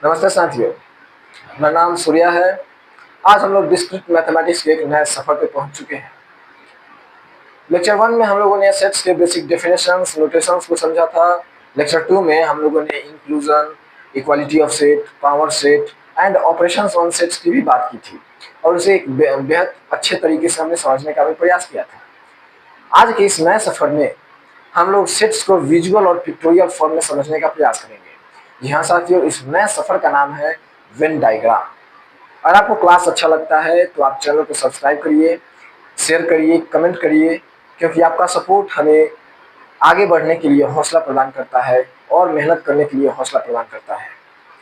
नमस्ते साथियों, मेरा नाम सूर्या है। आज हम लोग डिस्क्रीट मैथमेटिक्स के एक नए सफर पे पहुंच चुके हैं। लेक्चर 1 में हम लोगों ने सेट्स के बेसिक डेफिनेशंस, नोटेशंस को समझा था। लेक्चर 2 में हम लोगों ने inclusion, equality of set, power set and operations on sets की भी बात की थी और उसे एक बेहद अच्छे तरीके से हमने समझने का भी प्रयास किया था। आज के इस नए सफर में हम लोग सेट्स को विजुअल और पिक्टोरियल फॉर्म में समझने का प्रयास करेंगे। जी हाँ साथियों, इस नए सफर का नाम है वेन डायग्राम। अगर आपको क्लास अच्छा लगता है तो आप चैनल को सब्सक्राइब करिए, शेयर करिए, कमेंट करिए, क्योंकि आपका सपोर्ट हमें आगे बढ़ने के लिए हौसला प्रदान करता है और मेहनत करने के लिए हौसला प्रदान करता है।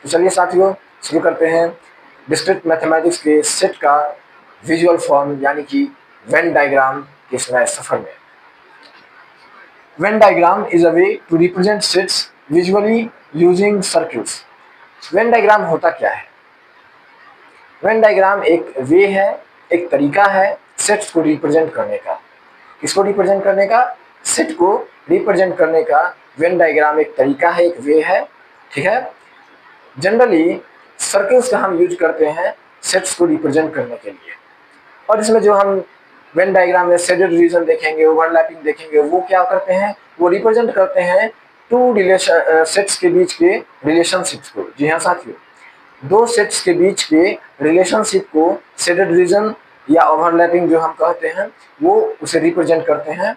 तो चलिए साथियों, शुरू करते हैं डिस्क्रीट मैथमेटिक्स के सेट का विजुअल फॉर्म यानी कि वेन डायग्राम के इस नए सफर में। Venn diagram is a way to represent sets visually using circles. Venn diagram होता क्या है? वेन डायग्राम एक वे है, एक तरीका है सेट्स को रिप्रेजेंट करने का। किसको रिप्रेजेंट करने का? सेट को रिप्रेजेंट करने का वेन डायग्राम एक तरीका है, एक वे है। ठीक है। जनरली सर्कल्स का हम यूज करते हैं सेट्स को रिप्रेजेंट करने के लिए, और इसमें जो हम वेन डायग्राम में शेडेड रीजन देखेंगे, ओवरलैपिंग देखेंगे, वो क्या करते हैं? वो रिप्रेजेंट करते हैं टू रिलेशन सेट्स के बीच के रिलेशनशिप्स को। जी हाँ साथियों, दो सेट्स के बीच के रिलेशनशिप को शेडेड रीजन या ओवरलैपिंग जो हम कहते हैं वो उसे रिप्रेजेंट करते हैं।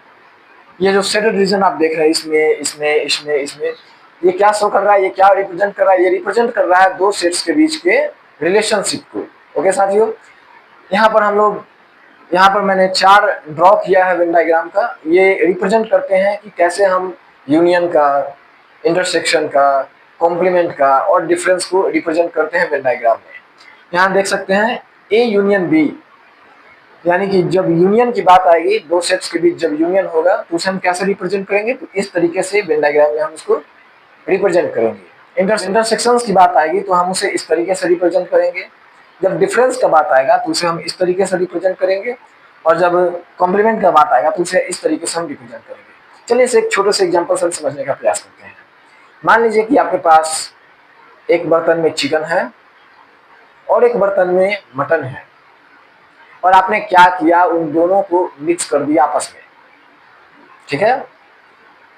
ये जो शेडेड रीजन आप देख रहे हैं इसमें इसमें इसमें इसमें ये क्या शो कर रहा है? ये क्या रिप्रेजेंट कर रहा है? ये रिप्रेजेंट कर रहा है दो सेट्स के बीच के रिलेशनशिप को। ओके साथियों, यहाँ पर हम लोग यहाँ पर मैंने 4 ड्रॉ किया है वेन डायग्राम का। ये रिप्रेजेंट करते हैं कि कैसे हम यूनियन का, इंटरसेक्शन का, कॉम्प्लीमेंट का और डिफरेंस को रिप्रेजेंट करते हैं वेन डायग्राम में। यहाँ देख सकते हैं ए यूनियन बी, यानी कि जब यूनियन की बात आएगी, दो सेट्स के बीच जब यूनियन होगा तो उसे हम कैसे रिप्रेजेंट करेंगे? तो इस तरीके से वेन डायग्राम में हम उसको रिप्रेजेंट करेंगे। इंटरसेक्शंस की बात आएगी तो हम उसे इस तरीके से रिप्रेजेंट करेंगे। जब डिफरेंस का बात आएगा तो उसे हम इस तरीके से रिप्रेजेंट करेंगे, और जब कॉम्प्लीमेंट का बात आएगा तो उसे इस तरीके से हम रिप्रेजेंट करेंगे। चलिए इसे एक छोटे से एग्जांपल से समझने का प्रयास करते हैं। मान लीजिए कि आपके पास एक बर्तन में चिकन है और एक बर्तन में मटन है, और आपने क्या किया? उन दोनों को मिक्स कर दिया आपस में। ठीक है,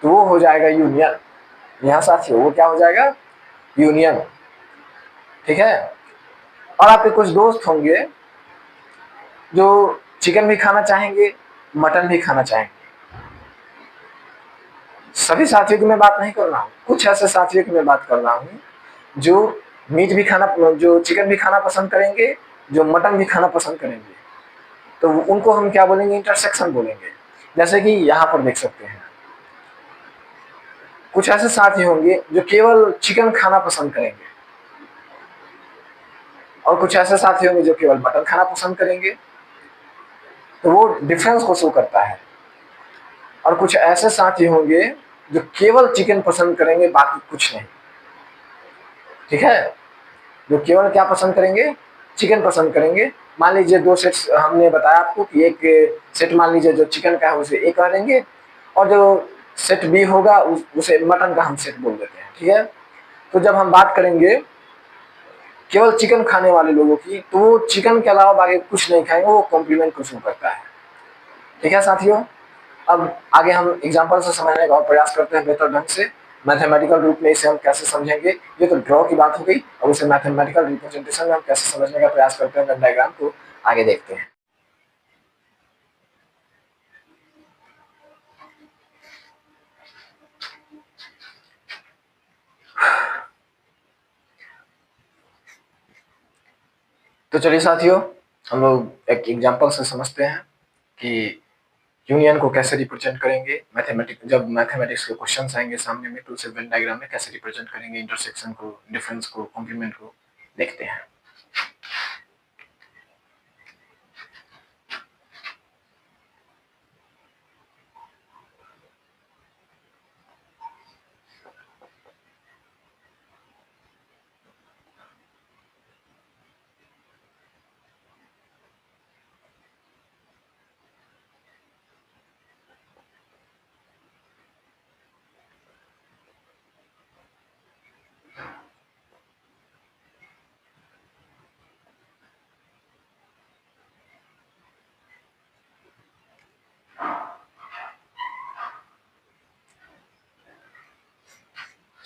तो वो हो जाएगा यूनियन। यहाँ साथियों वो क्या हो जाएगा? यूनियन। ठीक है। और आपके कुछ दोस्त होंगे जो चिकन भी खाना चाहेंगे, मटन भी खाना चाहेंगे। सभी साथियों की मैं बात नहीं कर रहा हूँ, कुछ ऐसे साथियों की मैं बात कर रहा हूँ जो मीट भी खाना, जो चिकन भी खाना पसंद करेंगे, जो मटन भी खाना पसंद करेंगे। तो उनको हम क्या बोलेंगे? इंटरसेक्शन बोलेंगे। जैसे कि यहाँ पर देख सकते हैं कुछ ऐसे साथी होंगे जो केवल चिकन खाना पसंद करेंगे, और कुछ ऐसे साथी होंगे जो केवल मटन खाना पसंद करेंगे। तो वो डिफरेंस को शो करता है। और कुछ ऐसे साथी होंगे जो केवल चिकन पसंद करेंगे, बाकी कुछ नहीं। ठीक है, जो केवल क्या पसंद करेंगे? चिकन पसंद करेंगे। मान लीजिए दो सेट्स हमने बताया आपको कि एक सेट मान लीजिए जो चिकन का है उसे ए कह देंगे, और जो सेट बी होगा उसे मटन का हम सेट बोल देते हैं। ठीक है, तो जब हम बात करेंगे केवल चिकन खाने वाले लोगों की, तो वो चिकन के अलावा बाकी कुछ नहीं खाएंगे, वो कॉम्प्लीमेंट को शो करता है। ठीक है साथियों, अब आगे हम एग्जांपल से समझने का और प्रयास करते हैं बेहतर ढंग से। मैथमेटिकल रूप में इसे हम कैसे समझेंगे? ये तो ड्रॉ की बात हो गई, और उसे मैथमेटिकल रिप्रेजेंटेशन में हम कैसे समझने का प्रयास करते हैं वेन डायग्राम को, आगे देखते हैं। तो चलिए साथियों, हम लोग एक एग्जांपल से समझते हैं कि यूनियन को कैसे रिप्रेजेंट करेंगे। जब मैथमेटिक्स के क्वेश्चन आएंगे सामने में तो उसे वेन डायग्राम में कैसे रिप्रेजेंट करेंगे, इंटरसेक्शन को, डिफरेंस को, कॉम्प्लीमेंट को देखते हैं।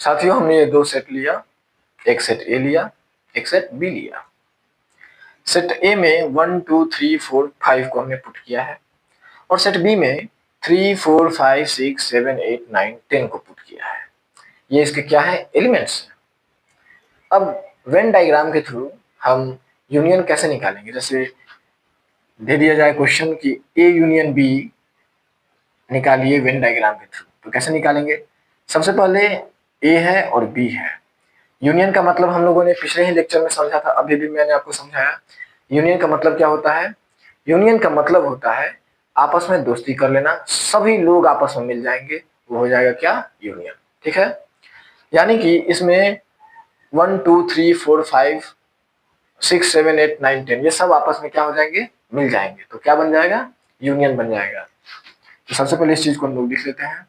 साथियों हमने ये दो सेट लिया, एक सेट ए लिया, एक सेट बी लिया। सेट ए में 1 2 3 4 5 को हमने पुट किया है और सेट बी में 3 4 5 6 7 8 9 10 को पुट किया है। ये इसके क्या है, एलिमेंट्स। अब वेन डायग्राम के थ्रू हम यूनियन कैसे निकालेंगे। जैसे दे दिया जाए क्वेश्चन कि ए यूनियन बी निकालिए वेन डायग्राम के थ्रू, तो कैसे निकालेंगे। सबसे पहले ए है और बी है। यूनियन का मतलब हम लोगों ने पिछले ही लेक्चर में समझा था, अभी भी मैंने आपको समझाया। यूनियन का मतलब क्या होता है, यूनियन का मतलब होता है आपस में दोस्ती कर लेना, सभी लोग आपस में मिल जाएंगे, वो हो जाएगा क्या, यूनियन। ठीक है, यानी कि इसमें 1 2 3 4 5 6 7 8 9 10 ये सब आपस में क्या हो जाएंगे, मिल जाएंगे, तो क्या बन जाएगा, यूनियन बन जाएगा। तो सबसे पहले इस चीज को हम लोग लिख लेते हैं।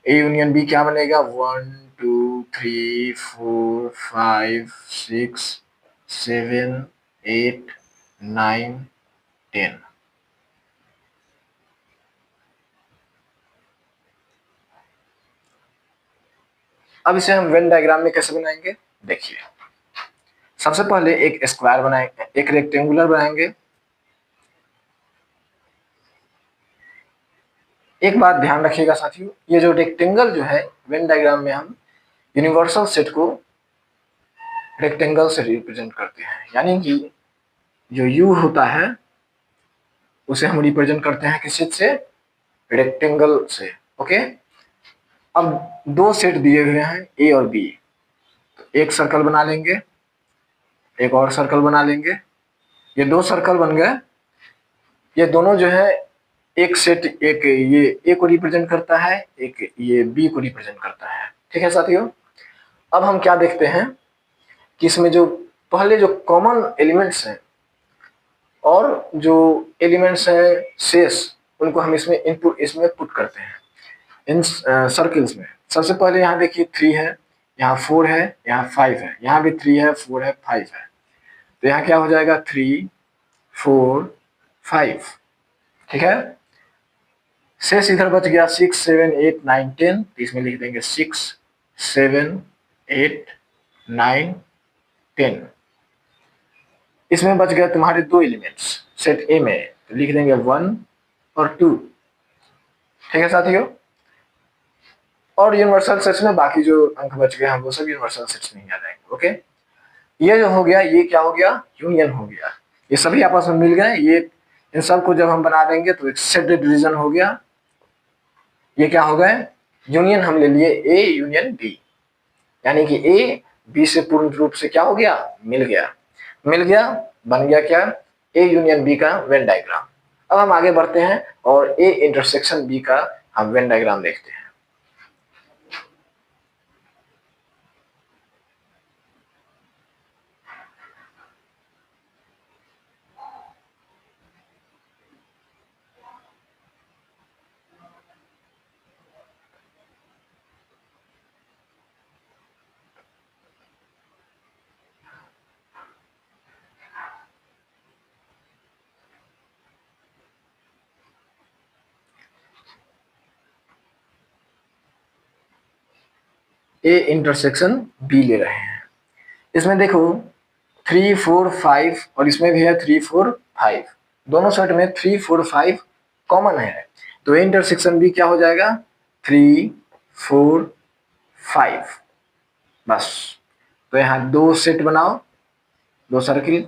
ए यूनियन बी क्या बनेगा, 1 2 3 4 5 6 7 8 9 10। अब इसे हम वेन डायग्राम में कैसे बनाएंगे, देखिए। सबसे पहले एक स्क्वायर बनाएंगे, एक रेक्टेंगुलर बनाएंगे। एक बात ध्यान रखिएगा साथियों, ये जो रेक्टेंगल जो है वेन डायग्राम में हम यूनिवर्सल सेट को रेक्टेंगल से रिप्रेजेंट करते हैं, यानी कि जो यू होता है उसे हम रिप्रेजेंट करते हैं किस चीज से, रेक्टेंगल से। ओके, अब दो सेट दिए हुए हैं ए और बी, तो एक सर्कल बना लेंगे, एक और सर्कल बना लेंगे। ये दो सर्कल बन गए। ये दोनों जो है एक सेट, एक ये ए को रिप्रेजेंट करता है, एक ये बी को रिप्रेजेंट करता है। ठीक है साथियों, अब हम क्या देखते हैं कि इसमें जो पहले जो कॉमन एलिमेंट्स हैं और जो एलिमेंट्स हैं शेष, उनको हम इसमें इनपुट, इसमें पुट करते हैं इन सर्कल्स में। सबसे पहले यहाँ देखिए 3 है, यहाँ 4 है, यहाँ 5 है, यहाँ भी 3 है, 4 है, 5 है। तो यहाँ क्या हो जाएगा, 3 4 5। ठीक है, शेष इधर बच गया 6 7 8 9 10, तो इसमें लिख देंगे 6 7 8 9 10। इसमें बच गया तुम्हारे दो एलिमेंट्स सेट ए में, तो लिख देंगे 1 और 2। ठीक है साथियों, और यूनिवर्सल सेट्स में बाकी जो अंक बच गए हैं वो सब यूनिवर्सल सेट्स में ही आ जाएंगे। ओके, ये जो हो गया, ये क्या हो गया, यूनियन हो गया। ये सभी आपस में मिल गए, ये इन सबको जब हम बना देंगे तो एक सेट डिवीजन हो गया। ये क्या हो गए, यूनियन हम ले लिए ए यूनियन बी, यानी कि ए बी से पूर्ण रूप से क्या हो गया, मिल गया। मिल गया, बन गया क्या, ए यूनियन बी का वेन डायग्राम। अब हम आगे बढ़ते हैं और ए इंटरसेक्शन बी का हम वेन डायग्राम देखते हैं। ए इंटरसेक्शन बी ले रहे हैं। इसमें देखो 3 4 5 और इसमें भी है 3 4 5, दोनों सेट में 3 4 5 कॉमन है, तो ए इंटरसेक्शन बी क्या हो जाएगा, 3 4 5। बस, तो यहाँ दो सेट बनाओ, दो सर्किल,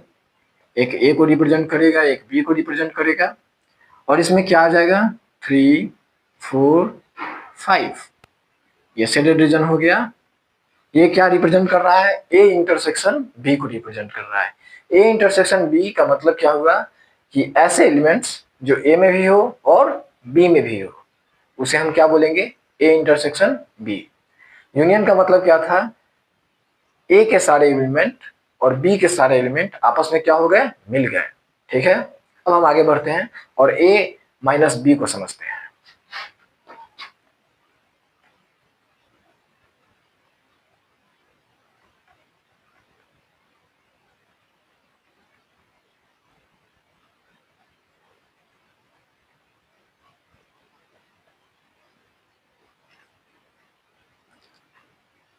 एक ए को रिप्रेजेंट करेगा, एक बी को रिप्रेजेंट करेगा, और इसमें क्या आ जाएगा, 3 4 5। ये सेटेड रीजन हो गया। ये क्या रिप्रेजेंट कर रहा है, ए इंटरसेक्शन बी को रिप्रेजेंट कर रहा है। ए इंटरसेक्शन बी का मतलब क्या हुआ कि ऐसे एलिमेंट्स जो ए में भी हो और बी में भी हो, उसे हम क्या बोलेंगे, ए इंटरसेक्शन बी। यूनियन का मतलब क्या था, ए के सारे एलिमेंट और बी के सारे एलिमेंट आपस में क्या हो गए, मिल गए। ठीक है, अब हम आगे बढ़ते हैं और ए माइनस बी को समझते हैं।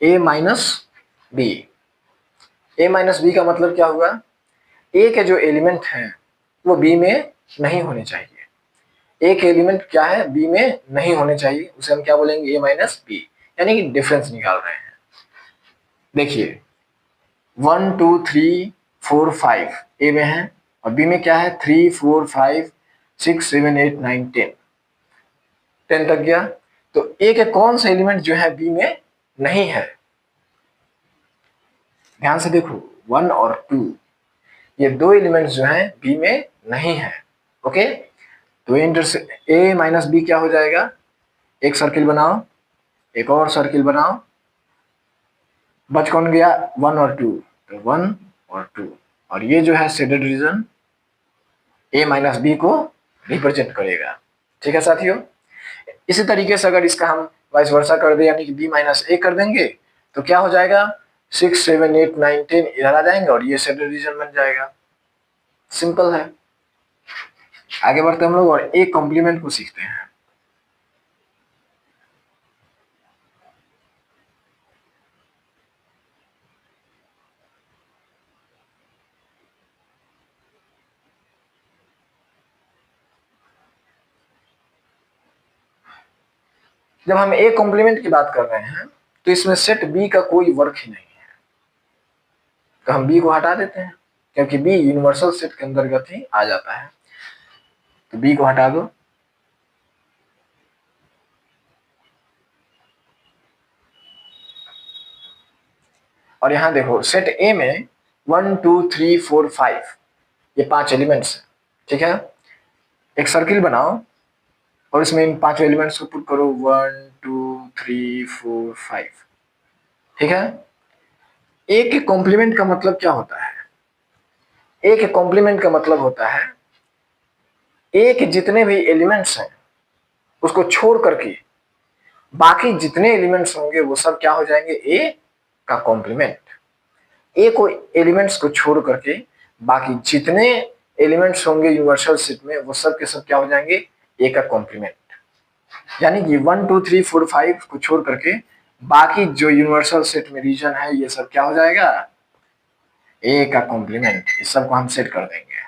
ए माइनस बी। ए माइनस बी का मतलब क्या हुआ, ए के जो एलिमेंट हैं वो बी में नहीं होने चाहिए। ए के एलिमेंट क्या है, बी में नहीं होने चाहिए, उसे हम क्या बोलेंगे, ए माइनस बी, यानी कि डिफरेंस निकाल रहे हैं। देखिए 1 2 3 4 5 ए में है और बी में क्या है 3 4 5 6 7 8 9 10 10 तक गया। तो ए के कौन से एलिमेंट जो है बी में नहीं है, ध्यान से देखो 1 और 2, ये दो एलिमेंट्स जो हैं बी में नहीं है। ओके, तो ए माइनस बी क्या हो जाएगा, एक सर्किल बनाओ, एक और सर्किल बनाओ, बच कौन गया 1 और 2, तो 1 और 2, और ये जो है शेडेड रीजन ए माइनस बी को रिप्रेजेंट करेगा। ठीक है साथियों, इसी तरीके से अगर इसका हम वाइस वर्सा कर दे, यानी कि बी माइनस ए कर देंगे, तो क्या हो जाएगा 6 7 8 9 10 इधर आ जाएंगे और ये शेडेड रीजन बन जाएगा। सिंपल है। आगे बढ़ते हम लोग और एक कॉम्प्लीमेंट को सीखते हैं। जब हम ए कॉम्प्लीमेंट की बात कर रहे हैं तो इसमें सेट बी का कोई वर्क ही नहीं है, तो हम बी को हटा देते हैं क्योंकि बी यूनिवर्सल सेट के अंतर्गत ही आ जाता है, तो बी को हटा दो। और यहां देखो सेट ए में 1 2 3 4 5 ये 5 एलिमेंट्स है। ठीक है, एक सर्किल बनाओ और इसमें इन 5 एलिमेंट्स को पुट करो 1 2 3 4 5। ठीक है, ए के कॉम्प्लीमेंट का मतलब क्या होता है, ए के कॉम्प्लीमेंट का मतलब होता है ए के जितने भी एलिमेंट्स हैं उसको छोड़ करके बाकी जितने एलिमेंट्स होंगे वो सब क्या हो जाएंगे, ए का कॉम्प्लीमेंट। ए को एलिमेंट्स को छोड़ करके बाकी जितने एलिमेंट्स होंगे यूनिवर्सल सेट में वो सब के सब क्या हो जाएंगे, ए का कॉम्प्लीमेंट। यानी कि 1 2 3 4 5 को छोड़ करके बाकी जो यूनिवर्सल सेट में रीजन है ये सब क्या हो जाएगा, ए का कॉम्प्लीमेंट। इस सब को हम सेट कर देंगे,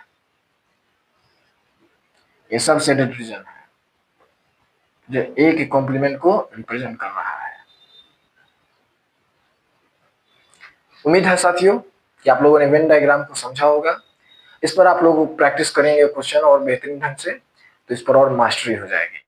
ये सब सेटेड रीजन है जो ए के कॉम्प्लीमेंट को रिप्रेजेंट कर रहा है। उम्मीद है साथियों कि आप लोगों ने वेन डायग्राम को समझा होगा। इस पर आप लोग प्रैक्टिस करेंगे क्वेश्चन और बेहतरीन ढंग से, तो इस पर और मास्टरी हो जाएगी।